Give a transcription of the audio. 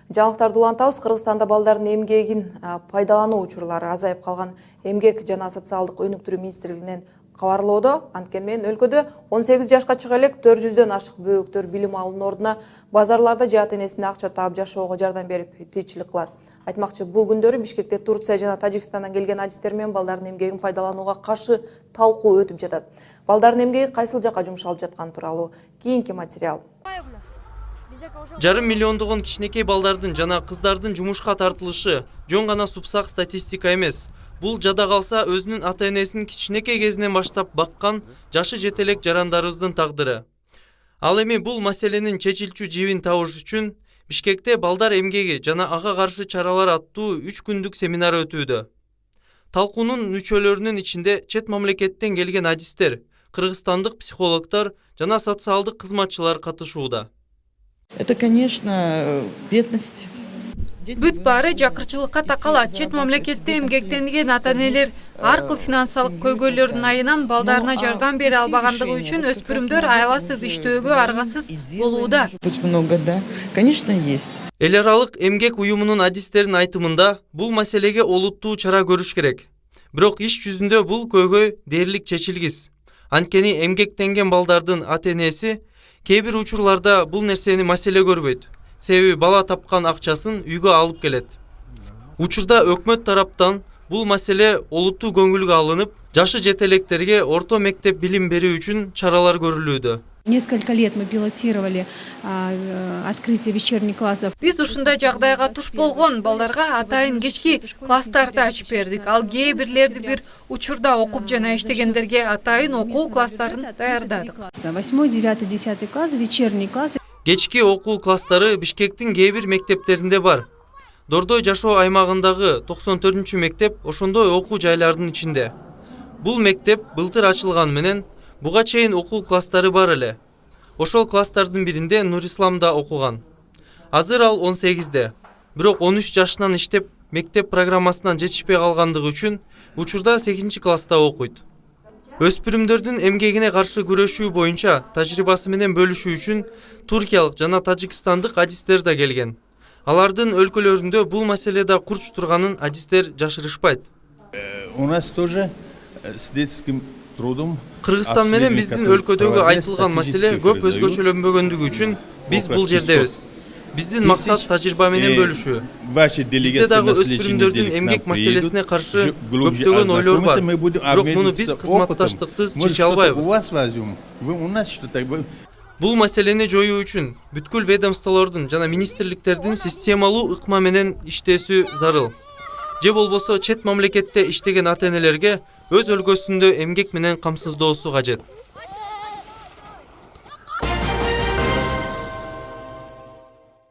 Жаңылыктарды улантабыз. Кыргызстанда балдардын эмгегин пайдалануу учурлары азайып калган Эмгек жана социалдык өнүктүрүү министрлигинен кабарлоодо. Анткени менен өлкөдө 18 жашка чыга элек 400дөн ашык бөбөктөр билим алуунун ордуна базарларда же ата-энесине акча таап жашоого жардам берип тиечилик кылат. Айтмакчы, бул күндөрү Бишкекте Турция жана Тажикстандан келген адистер менен балдардын эмгегин пайдаланууга каршы талкуу өтүп жатат. Балдардын эмгеги кайсыл жакка жумшалып жатканы тууралуу кийинки материал. Жарым миллиондогон кичинекей балдардын жана кыздардын жумушка тартылышы жөн гана супсак статистика эмес. Бул жада калса өзүнүн ата-энесин кичинекей кезинен баштап баккан жашы жетелек жарандарыбыздын тагдыры. Ал эми бул маселенин чечилчү жибин табыш үчүн Бишкекте балдар эмгеги жана ага каршы чаралар аттуу 3 күндүк семинар өтүүдө. Талкуунун мүчөлөрүнүн ичинде чет мамлекеттен келген адистер, кыргызстандык психологдор жана социалдык кызматчылар катышууда. Это, конечно, бедность. Бүт баары жакырчылыкка такалат. Чет мамлекетте эмгектенген ата-энелер ар кыл финансылык көйгөйлөрдүн айынан балдарына жардам бере албагандыгы үчүн өспүрүмдөр айласыз иштөөгө аргасыз болууда. Много, да. Конечно, есть. Эл аралык эмгек уюмунун адистеринин айтымында бул маселеге олуттуу чара көрүш керек. Бирок иш жүзүндө бул көйгөй дээрлик чечилгис. Анткени эмгектенген балдардын ата-энеси кээ бир учурларда бул нерсени маселе көрбөйт. Себеби бала тапкан акчасын үйгө алып келет. Учурда өкмөт тараптан бул маселе олуттуу көңүлгө алынып, жашы жетелектерге орто мектеп билим берүү үчүн чаралар көрүлүүдө. Несколько лет мы пилотировали открытие вечерних классов. Биз ушундай жагдайга туш болгон балдарга атайын кечки класстарды ачып бердик. Ал кээ бирлерди бир учурда окуп жана иштегендерге атайын окуу класстарын даярдадык. 8, 9, 10 класс, вечерний класс. Кечки окуу класстары Бишкектин кээ бир мектептеринде бар. Дордой жашоо аймагындагы 94-чү мектеп ошондой окуу жайлардын ичинде. Бул мектеп былтыр ачылган менен буга чейин окуу класстары бар эле. Ошол класстардын биринде Нурислам да окуган. Азыр ал 18-де. Бирок 13 жашынан иштеп мектеп программасынан жетишпей калгандыгы үчүн учурда 8-класста окуйт. Өспүрүмдөрдүн эмгегине каршы күрөшүү боюнча тажрыйбасы менен бөлүшүү үчүн туркиялык жана тажикстандык адистер да келген. Алардын өлкөлөрүндө бул маселеде курч турганын адистер жашырышпайт. У нас тоже свидетельским трудом Кыргызстан менен биздин өлкөдөгү айтылган маселе көп өзгөчөлөнбөгөндүгү үчүн биз бул жердебиз. Биздин максат тажрыйба менен бөлүшүү. Бизде дагы өспүрүмдөрдүн эмгек маселесине каршы көптөгөн ойлор бар. Бирок муну биз кызматташтыксыз чече албайбыз. Бул маселени жоюу үчүн бүткүл ведомстволордун жана министрликтердин системалуу ыкма менен иштесүү зарыл. Же болбосо чет мамлекетте иштеген ата-энелерге өз өлкөсүндө эмгек менен камсыздоосу кажет.